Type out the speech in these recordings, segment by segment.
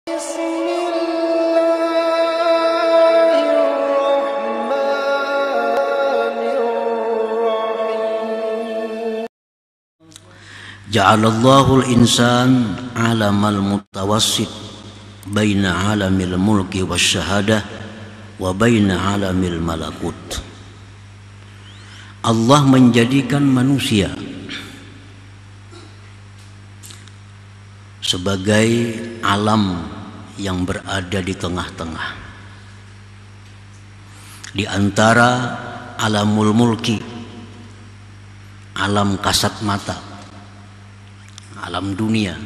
Ja'alallahu al-insan alamal mutawassit baina alamil mulki wasyahadah wa baina alamil malakut. Allah menjadikan manusia sebagai alam yang berada di tengah-tengah, di antara alamul mulki, alam kasat mata, alam dunia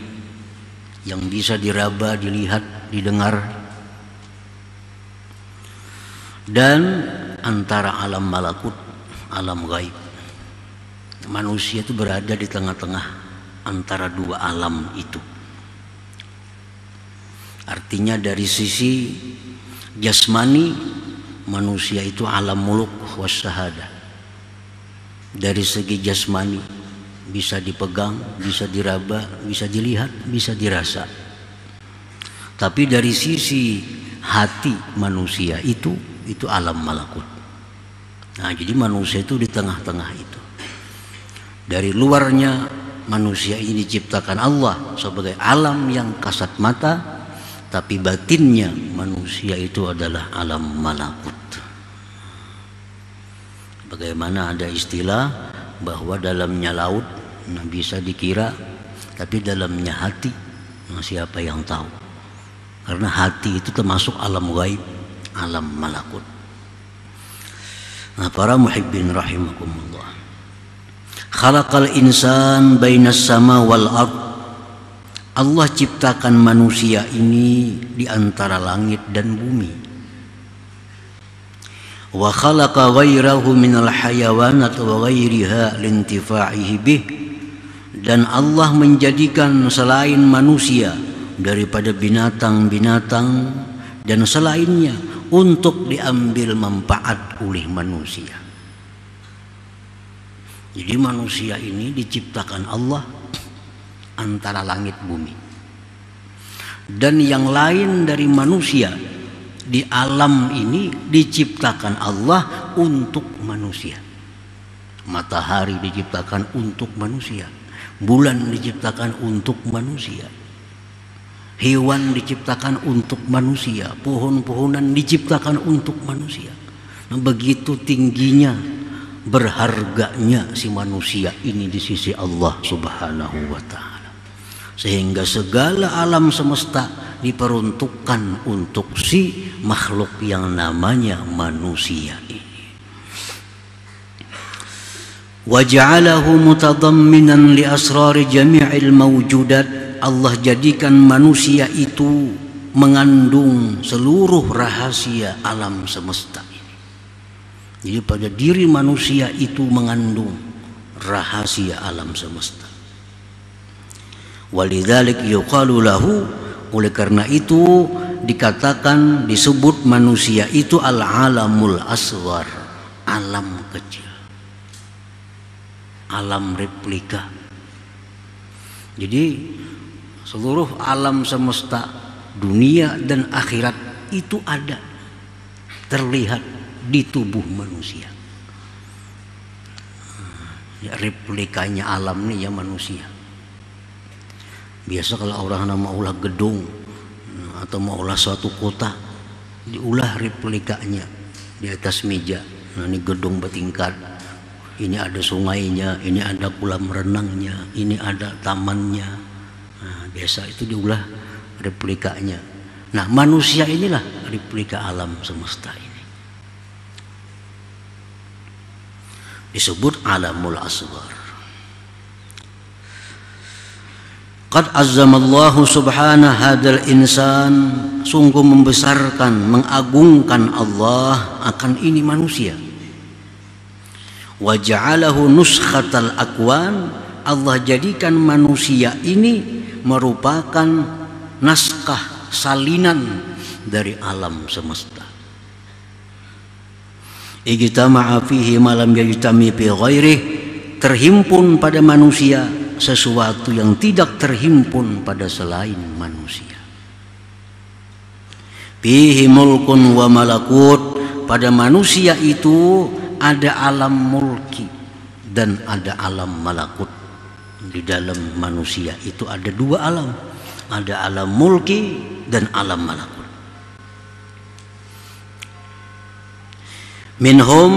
yang bisa diraba, dilihat, didengar, dan antara alam malakut, alam gaib. Manusia itu berada di tengah-tengah antara dua alam itu. Artinya dari sisi jasmani, manusia itu alam muluk wasyahadah. Dari segi jasmani bisa dipegang, bisa diraba, bisa dilihat, bisa dirasa. Tapi dari sisi hati manusia itu alam malakut. Nah, jadi manusia itu di tengah-tengah itu. Dari luarnya manusia ini diciptakan Allah sebagai alam yang kasat mata, tapi batinnya manusia itu adalah alam malakut. Bagaimana ada istilah bahwa dalamnya laut, nah bisa dikira, tapi dalamnya hati, nah siapa yang tahu? Karena hati itu termasuk alam gaib, alam malakut. Nah, para muhibbin rahimakumullah, khalaqal insan bainas sama wal ard. Allah ciptakan manusia ini di antara langit dan bumi. Wa khalaqa ghairahu minal hayawanat wa ghairiha lintifa'ihi bih. Dan Allah menjadikan selain manusia daripada binatang-binatang dan selainnya untuk diambil manfaat oleh manusia. Jadi manusia ini diciptakan Allah antara langit bumi. Dan yang lain dari manusia di alam ini diciptakan Allah untuk manusia. Matahari diciptakan untuk manusia, bulan diciptakan untuk manusia, hewan diciptakan untuk manusia, pohon-pohonan diciptakan untuk manusia. Nah, begitu tingginya, berharganya si manusia ini di sisi Allah Subhanahu wa ta'ala, sehingga segala alam semesta diperuntukkan untuk si makhluk yang namanya manusia ini. Wa ja'alahu mutadamminan li asrari jami'il mawjudat. Allah jadikan manusia itu mengandung seluruh rahasia alam semesta ini. Jadi pada diri manusia itu mengandung rahasia alam semesta. Walidzalik yuqalu lahu, oleh karena itu dikatakan, disebut manusia itu al-alamul asghar, alam kecil, alam replika. Jadi seluruh alam semesta, dunia dan akhirat itu ada, terlihat di tubuh manusia. Ya, replikanya alam nih ya manusia. Biasa kalau orang mau ulah gedung atau mau ulah suatu kota, diulah replikanya di atas meja. Nah, ini gedung bertingkat, ini ada sungainya, ini ada kolam renangnya, ini ada tamannya. Nah, biasa itu diulah replikanya. Nah, manusia inilah replika alam semesta ini. Disebut alamul asghar. Qad azzamallahu subhanahu hadzal insan, sungguh membesarkan, mengagungkan Allah akan ini manusia. Wa ja'alahu nuskhatal akwan, Allah jadikan manusia ini merupakan naskah salinan dari alam semesta. Ijtama'a fihi ma lam yajtami fi ghairihi, terhimpun pada manusia sesuatu yang tidak terhimpun pada selain manusia. Fihi mulkun wa malakut, pada manusia itu ada alam mulki dan ada alam malakut. Di dalam manusia itu ada dua alam, ada alam mulki dan alam malakut. Minhum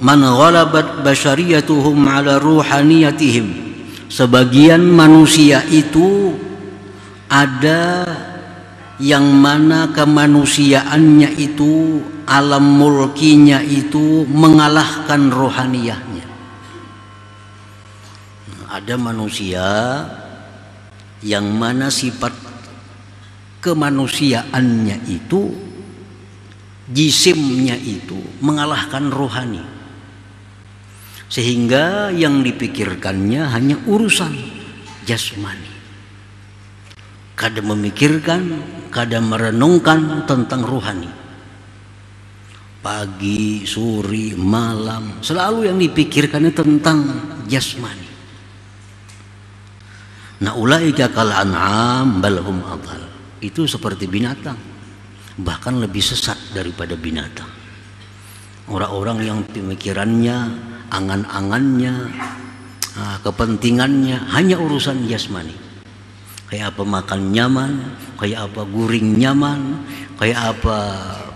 man ghalabat basyariyatuhum ala ruhaniyatihim, sebagian manusia itu ada yang mana kemanusiaannya itu, alam mulkinya itu mengalahkan rohaniyahnya. Ada manusia yang mana sifat kemanusiaannya itu, jisimnya itu mengalahkan rohani, sehingga yang dipikirkannya hanya urusan jasmani. Kadang memikirkan, kadang merenungkan tentang rohani. Pagi, sore, malam, selalu yang dipikirkannya tentang jasmani. Nah, ulaika kal an'am bal hum adhal. Itu seperti binatang, bahkan lebih sesat daripada binatang. Orang-orang yang pemikirannya, angan-angannya, kepentingannya hanya urusan jasmani. Kayak apa makan nyaman, kayak apa guring nyaman, kayak apa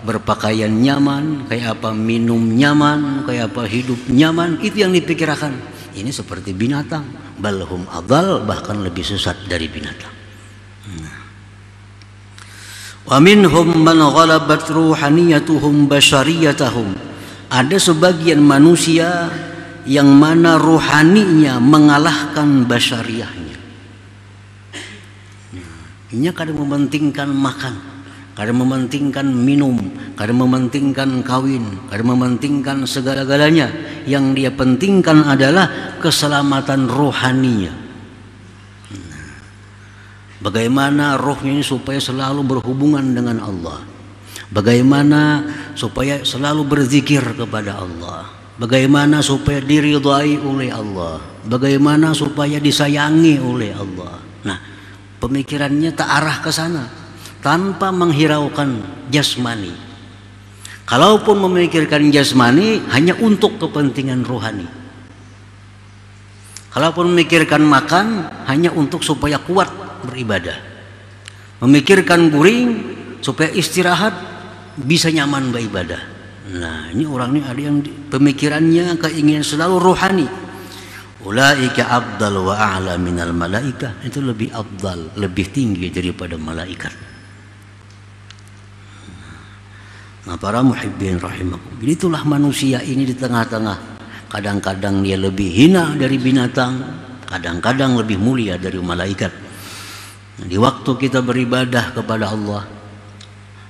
berpakaian nyaman, kayak apa minum nyaman, kayak apa hidup nyaman. Itu yang dipikirkan. Ini seperti binatang, balhum adhal, bahkan lebih sesat dari binatang. Wa minhum man ghalabat ruhaniyatuhum basyariyatahum, ada sebagian manusia yang mana ruhaninya mengalahkan basyariyahnya. Ini kadang mementingkan makan, kadang mementingkan minum, kadang mementingkan kawin, kadang mementingkan segala-galanya. Yang dia pentingkan adalah keselamatan rohaninya. Bagaimana rohnya ini supaya selalu berhubungan dengan Allah, bagaimana supaya selalu berzikir kepada Allah, bagaimana supaya diridhai oleh Allah, bagaimana supaya disayangi oleh Allah. Nah, pemikirannya tak arah ke sana, tanpa menghiraukan jasmani. Kalaupun memikirkan jasmani, hanya untuk kepentingan rohani. Kalaupun memikirkan makan, hanya untuk supaya kuat beribadah. Memikirkan guring supaya istirahat, bisa nyaman beribadah. Nah, ini orang ini ada yang pemikirannya, keinginan selalu rohani. Ulaika afdal wa a'la minal malaikah, itu lebih afdal, lebih tinggi daripada malaikat. Nah, para muhibbin rahimakum, jadi itulah manusia ini di tengah-tengah. Kadang-kadang dia lebih hina dari binatang, kadang-kadang lebih mulia dari malaikat. Di waktu kita beribadah kepada Allah,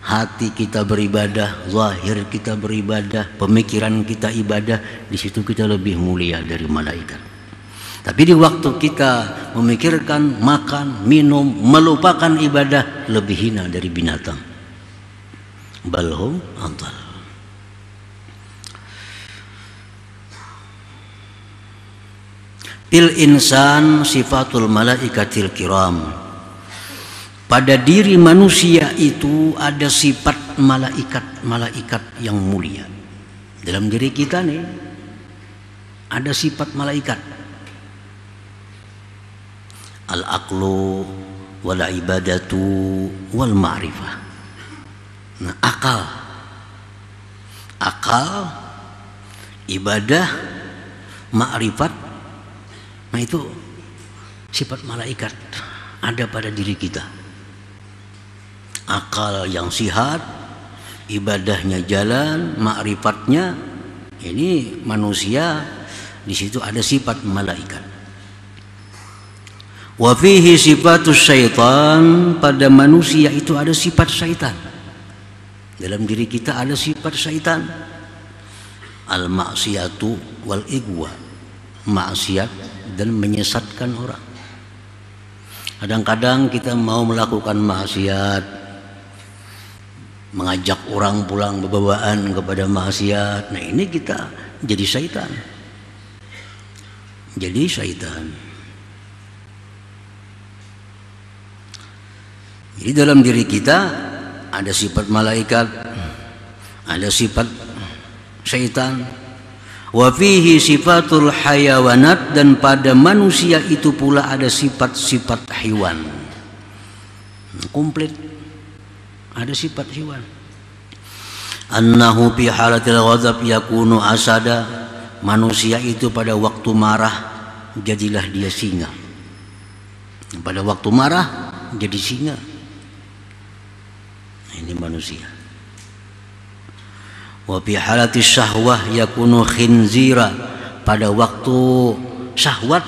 hati kita beribadah, zahir kita beribadah, pemikiran kita ibadah, di situ kita lebih mulia dari malaikat. Tapi di waktu kita memikirkan makan, minum, melupakan ibadah, lebih hina dari binatang. Balhum adhal. Fil insan sifatul malaikatil kiram, pada diri manusia itu ada sifat malaikat yang mulia. Dalam diri kita nih ada sifat malaikat. Al-aqlu wal ibadatu wal ma'rifah. Nah, akal, ibadah, ma'rifat, nah itu sifat malaikat ada pada diri kita. Akal yang sihat, ibadahnya jalan, ma'rifatnya, ini manusia, di situ ada sifat malaikat. Wa fihi sifatus syaitan, pada manusia itu ada sifat syaitan. Dalam diri kita ada sifat syaitan. Al-ma'siyatu wal igwa, maksiat dan menyesatkan orang. Kadang-kadang kita mau melakukan maksiat, mengajak orang pulang berbawaan kepada maksiat. Nah, ini kita jadi syaitan. Jadi syaitan. Jadi dalam diri kita ada sifat malaikat, ada sifat syaitan. Wa fihi sifatul hayawanat, dan pada manusia itu pula ada sifat-sifat hewan. Komplit, ada sifat hewan. Annahu fi halatil ghadab yakunu asada, manusia itu pada waktu marah jadilah dia singa. Pada waktu marah jadi singa. Ini manusia. Wa fi halati syahwah yakunu khinzira, pada waktu syahwat,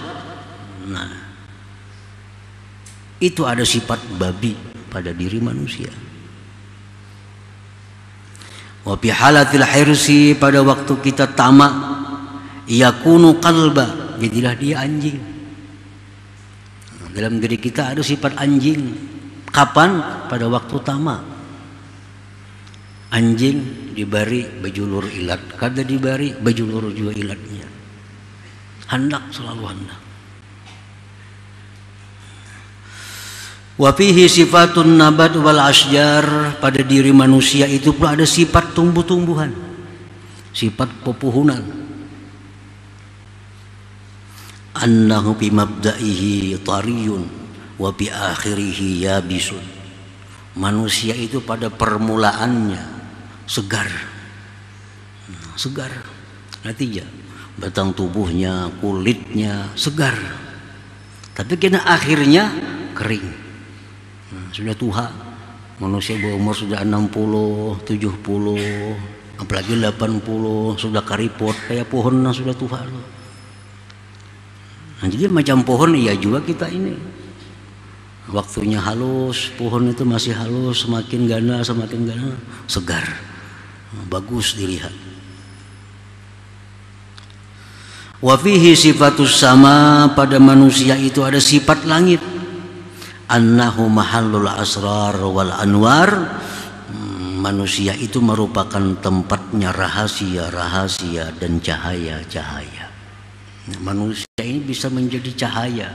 nah itu ada sifat babi pada diri manusia. Wa fi halatil hirsi, pada waktu kita tamak, yakunu qalba, jadilah dia anjing. Dalam diri kita ada sifat anjing. Kapan? Pada waktu tamak. Anjing dibari bajulur ilat, kada dibari bajulur juga ilatnya. Hendak, selalu hendak. Wa fihi sifatun nabat wal asjar, pada diri manusia itu pula ada sifat tumbuh-tumbuhan, sifat pepohonan. Annahu bi mabda'ihi tariyun wa bi akhirihi yabisun, manusia itu pada permulaannya segar, segar, artinya batang tubuhnya, kulitnya segar, tapi kena akhirnya kering, sudah tua. Manusia berumur sudah 60, 70, apalagi 80, sudah karipot kayak pohon yang sudah tua loh. Nah, jadi macam pohon iya juga kita ini, waktunya halus, pohon itu masih halus, semakin gana segar, bagus dilihat. Wa fihi sifatus sama, pada manusia itu ada sifat langit. Annahu mahallul asrar wal anwar, manusia itu merupakan tempatnya rahasia-rahasia dan cahaya-cahaya. Manusia ini bisa menjadi cahaya,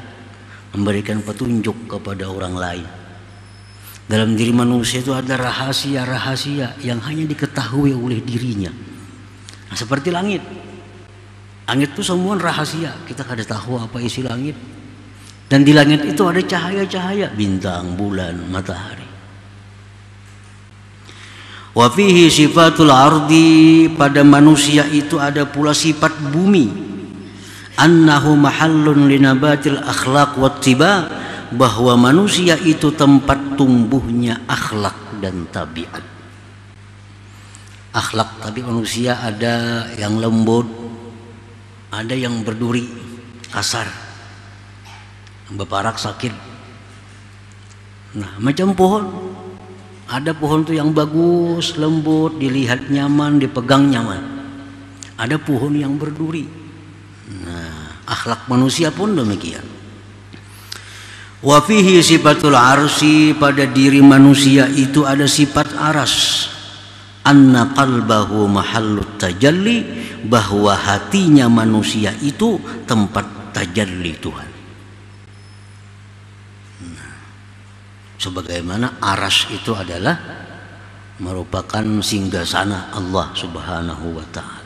memberikan petunjuk kepada orang lain. Dalam diri manusia itu ada rahasia-rahasia yang hanya diketahui oleh dirinya. Nah, seperti langit. Langit itu semua rahasia, kita kada tahu apa isi langit. Dan di langit itu ada cahaya-cahaya, bintang, bulan, matahari. Wa fihi sifatul ardi, pada manusia itu ada pula sifat bumi. Annahu mahallun linabatil akhlaq wattiba, bahwa manusia itu tempat tumbuhnya akhlak dan tabiat. Akhlak tapi manusia ada yang lembut, ada yang berduri, kasar, beparak, sakit. Nah, macam pohon, ada pohon tuh yang bagus, lembut, dilihat nyaman, dipegang nyaman. Ada pohon yang berduri. Nah, akhlak manusia pun demikian. Wa fihi sifatul arsi, pada diri manusia itu ada sifat aras. Anna qalbahu mahallut tajalli, bahwa hatinya manusia itu tempat tajalli Tuhan. Nah, sebagaimana aras itu adalah merupakan singgasana Allah Subhanahu wa ta'ala.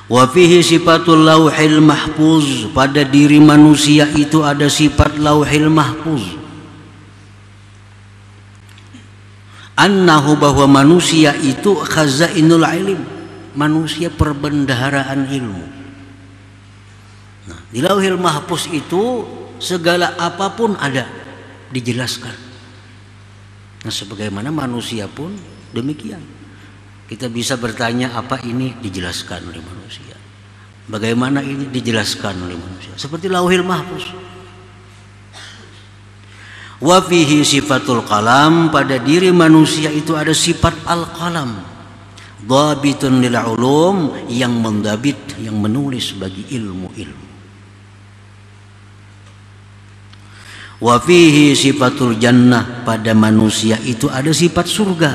Wa fihi sifatul lauhil mahfuz, pada diri manusia itu ada sifat lauhil mahfuz. Annahu, bahwa manusia itu khazainul ilm, manusia perbendaharaan ilmu. Nah, di lauhil mahfuz itu segala apapun ada, dijelaskan. Nah, sebagaimana manusia pun demikian. Kita bisa bertanya apa ini, dijelaskan oleh manusia. Bagaimana ini, dijelaskan oleh manusia. Seperti lauhil mahfuz. Wa fihi sifatul qalam, pada diri manusia itu ada sifat al-qalam. Dhabitun lil ulum, yang mendabit, yang menulis bagi ilmu-ilmu. Wa fihi sifatul jannah, pada manusia itu ada sifat surga.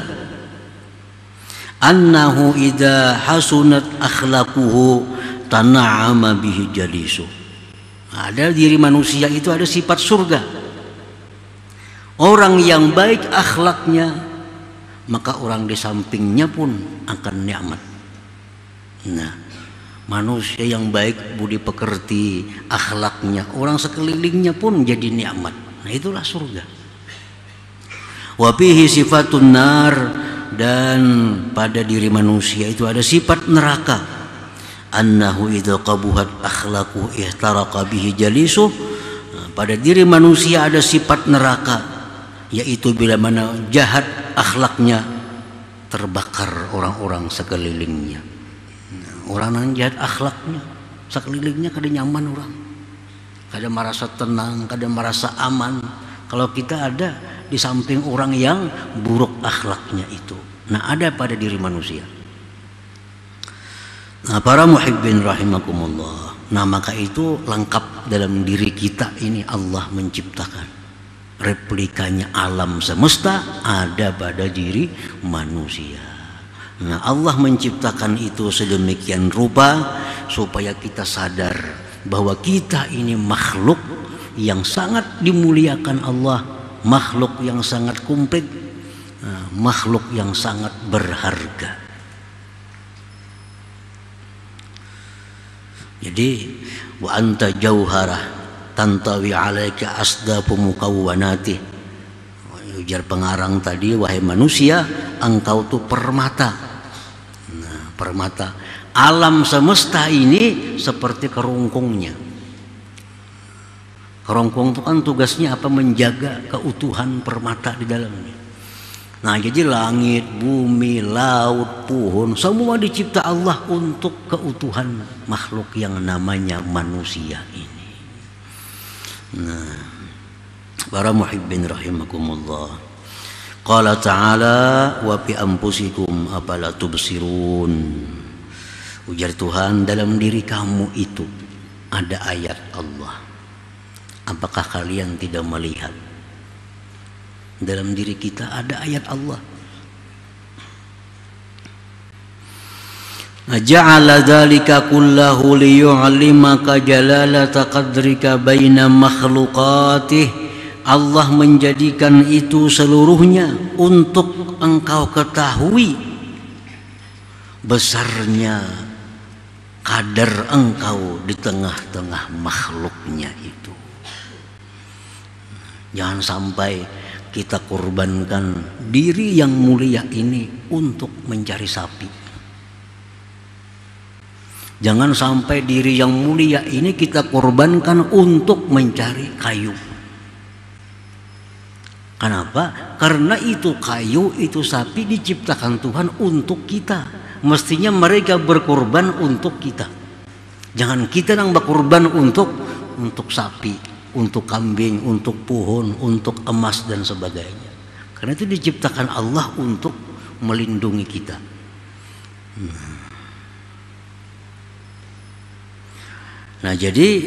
Annahu idza hasunat akhlaquhu tana'ama bihi jalisu. Ada diri manusia itu ada sifat surga. orang yang baik akhlaknya, maka orang di sampingnya pun akan nikmat. Nah, manusia yang baik budi pekerti akhlaknya, orang sekelilingnya pun jadi nikmat. Nah, itulah surga. Wa fihi sifatun nar, dan pada diri manusia itu ada sifat neraka. Annahu idza qabuhat akhlaqu ihtaraqa bihi jalisuh. Pada diri manusia ada sifat neraka, yaitu bila mana jahat akhlaknya, terbakar orang-orang sekelilingnya. Orang yang jahat akhlaknya, sekelilingnya kada nyaman orang, kada merasa tenang, kada merasa aman. Kalau kita ada di samping orang yang buruk akhlaknya itu. Nah, ada pada diri manusia. Nah, para muhibbin rahimakumullah. Nah, maka itu lengkap dalam diri kita ini Allah menciptakan. Replikanya alam semesta ada pada diri manusia. Nah, Allah menciptakan itu sedemikian rupa supaya kita sadar bahwa kita ini makhluk yang sangat dimuliakan Allah, makhluk yang sangat komplit, makhluk yang sangat berharga. Jadi wa anta jauharah tantawi alaika asdafu mukawwanati. Ujar pengarang tadi, wahai manusia, engkau tuh permata. Nah, permata. Alam semesta ini seperti kerongkongnya. Kerongkong itu kan tugasnya apa? Menjaga keutuhan permata di dalamnya. Nah, jadi langit, bumi, laut, pohon, semua dicipta Allah untuk keutuhan makhluk yang namanya manusia ini. Nah, para muhibbin rahimakumullah. Qala ta'ala wa fi anfusikum afala tubsirun. Ujar Tuhan, dalam diri kamu itu ada ayat Allah. Apakah kalian tidak melihat? Dalam diri kita ada ayat Allah. Ja'ala dzalika kullahu liyu'allimaka jalalata qadrika baina makhluqatih. Allah menjadikan itu seluruhnya untuk engkau ketahui besarnya kadar engkau di tengah-tengah makhluknya itu. Jangan sampai kita korbankan diri yang mulia ini untuk mencari sapi. Jangan sampai diri yang mulia ini kita korbankan untuk mencari kayu. Kenapa? Karena itu kayu, itu sapi diciptakan Tuhan untuk kita. Mestinya mereka berkorban untuk kita. Jangan kita yang berkorban untuk sapi, untuk kambing, untuk pohon, untuk emas dan sebagainya. Karena itu diciptakan Allah untuk melindungi kita. Nah, jadi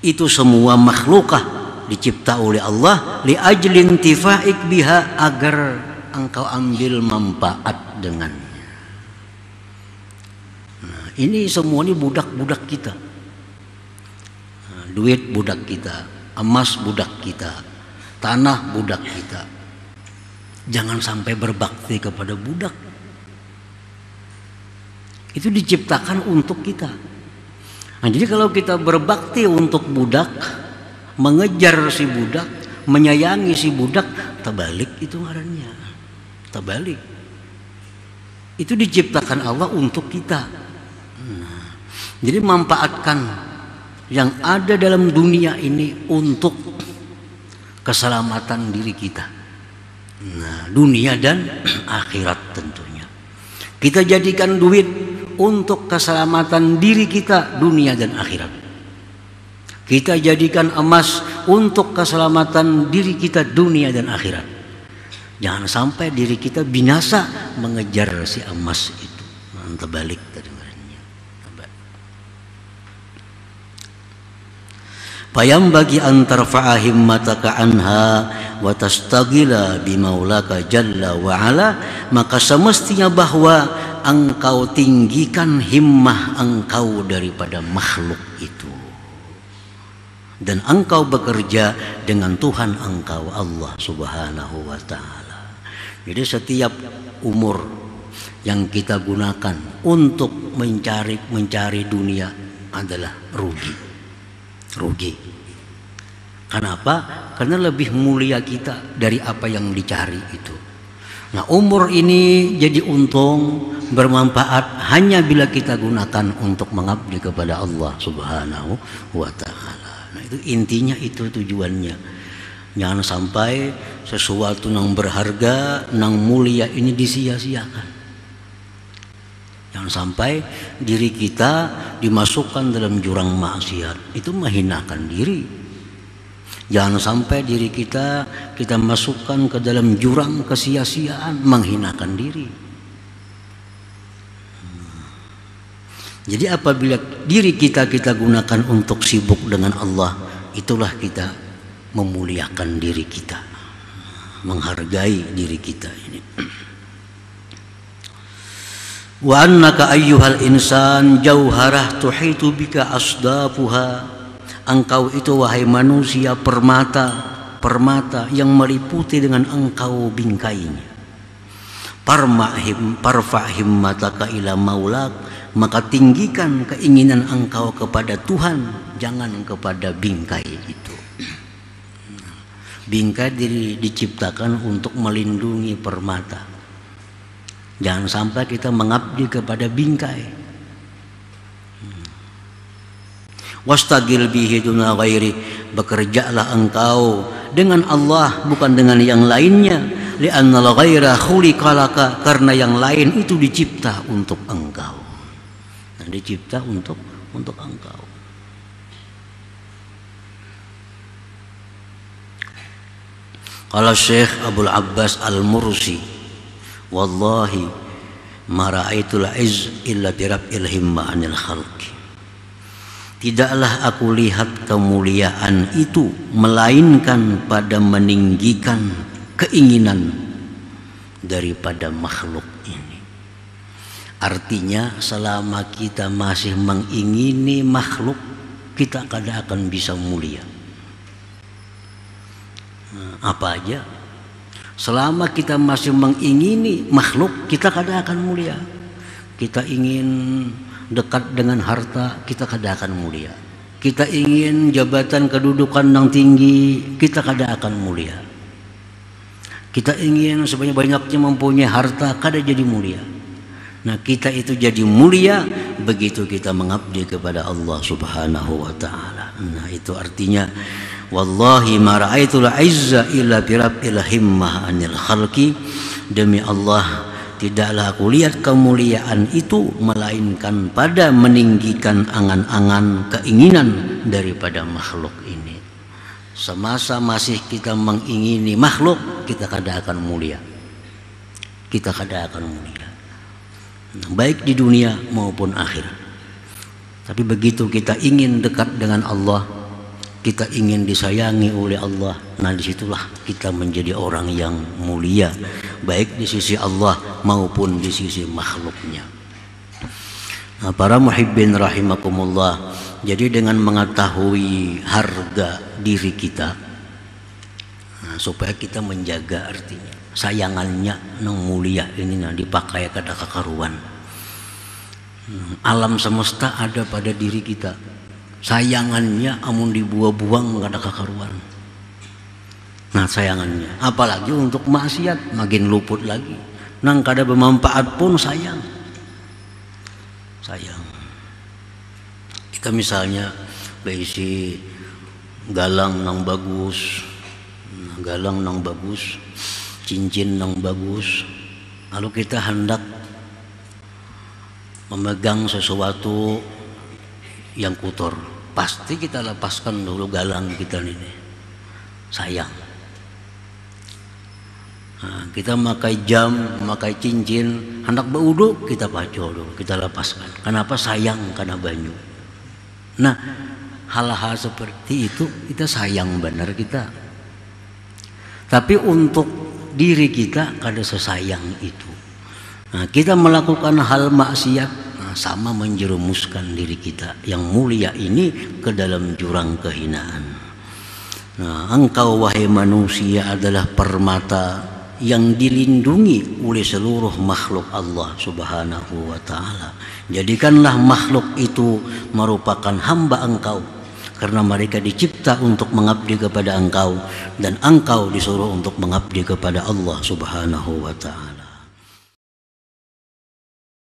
itu semua makhlukah dicipta oleh Allah li ajlin tifaik biha, agar engkau ambil manfaat dengannya. Nah, ini semua ini budak-budak kita. Duit budak kita, emas budak kita, tanah budak kita. Jangan sampai berbakti kepada budak. Itu diciptakan untuk kita. Nah, jadi kalau kita berbakti untuk budak, mengejar si budak, menyayangi si budak, terbalik itu ngarannya. Terbalik. Itu diciptakan Allah untuk kita. Nah, jadi manfaatkan yang ada dalam dunia ini untuk keselamatan diri kita. Nah, dunia dan akhirat tentunya. Kita jadikan duit untuk keselamatan diri kita, dunia dan akhirat. Kita jadikan emas untuk keselamatan diri kita, dunia dan akhirat. Jangan sampai diri kita binasa mengejar si emas itu. Nah, terbalik tadi. Payam bagi antar fa'ahimmataka anha wa tastagila bimaulaka jalla wa ala, maka semestinya bahwa engkau tinggikan himmah engkau daripada makhluk itu. dan engkau bekerja dengan Tuhan engkau Allah Subhanahu wa ta'ala. Jadi setiap umur yang kita gunakan untuk mencari dunia adalah rugi. Kenapa? Karena lebih mulia kita dari apa yang dicari itu. Nah, umur ini jadi untung, bermanfaat hanya bila kita gunakan untuk mengabdi kepada Allah Subhanahu wa ta'ala. Nah, itu intinya, itu tujuannya. Jangan sampai sesuatu yang berharga, yang mulia ini disia-siakan. Jangan sampai diri kita dimasukkan dalam jurang maksiat, itu menghinakan diri. Jangan sampai diri kita masukkan ke dalam jurang kesia-siaan, menghinakan diri. Jadi apabila diri kita gunakan untuk sibuk dengan Allah, itulah kita memuliakan diri kita, menghargai diri kita ini. Wa annaka ayyuhal insan jauharah tuhitu bika asdafuha. Engkau itu wahai manusia permata yang meliputi dengan engkau bingkainya. Parfa himmataka ila maulak, maka tinggikan keinginan engkau kepada Tuhan, jangan kepada bingkai itu. Bingkai diciptakan untuk melindungi permata. Jangan sampai kita mengabdi kepada bingkai. Wastagil bihi duna ghairi, bekerjalah engkau dengan Allah bukan dengan yang lainnya. Li'annal ghaira khuliqalaka, karena yang lain itu dicipta untuk engkau. Nah, dicipta untuk engkau. Qala Syekh Abdul Abbas Al-Mursi, wallahi ma ra'aitul izz illa birab'il himma 'anil khalqi. Tidaklah aku lihat kemuliaan itu melainkan pada meninggikan keinginan daripada makhluk ini. Artinya selama kita masih mengingini makhluk, kita kada akan bisa mulia. Apa aja? Selama kita masih mengingini makhluk, kita kada akan mulia. Kita ingin dekat dengan harta, kita kada akan mulia. Kita ingin jabatan kedudukan yang tinggi, kita kada akan mulia. Kita ingin sebanyak-banyaknya mempunyai harta, kada jadi mulia. Nah, kita itu jadi mulia begitu kita mengabdi kepada Allah Subhanahu wa ta'ala. Nah, itu artinya wallahi ma ra'aitul izza illa birabbil himmah 'anil khalqi. Demi Allah, tidaklah aku lihat kemuliaan itu melainkan pada meninggikan angan-angan keinginan daripada makhluk ini. Semasa masih kita mengingini makhluk, kita kada akan mulia. Kita kada akan mulia, baik di dunia maupun akhirat. Tapi begitu kita ingin dekat dengan Allah, kita ingin disayangi oleh Allah, nah disitulah kita menjadi orang yang mulia, baik di sisi Allah maupun di sisi makhluknya. Nah, para muhibbin rahimakumullah, jadi dengan mengetahui harga diri kita, nah, supaya kita menjaga artinya sayangannya nang mulia ini nah dipakai kada kakaruan. Alam semesta ada pada diri kita. Sayangannya amun dibuang-buang gak ada kekaruan. Nah, sayangannya apalagi untuk maksiat makin luput lagi. Nang kada bermanfaat pun sayang. Kita misalnya berisi galang nang bagus, cincin nang bagus, lalu kita hendak memegang sesuatu yang kotor, pasti kita lepaskan dulu galang kita ini, sayang. Nah, kita memakai jam, memakai cincin, hendak berwudu kita paco dulu, kita lepaskan. Kenapa? Sayang karena banyu. Nah, hal-hal seperti itu kita sayang benar kita. Tapi untuk diri kita kada sesayang itu. Nah, kita melakukan hal maksiat, sama menjerumuskan diri kita yang mulia ini ke dalam jurang kehinaan. Nah, engkau wahai manusia adalah permata yang dilindungi oleh seluruh makhluk Allah Subhanahu wa ta'ala. Jadikanlah makhluk itu merupakan hamba engkau, karena mereka dicipta untuk mengabdi kepada engkau, dan engkau disuruh untuk mengabdi kepada Allah Subhanahu wa ta'ala.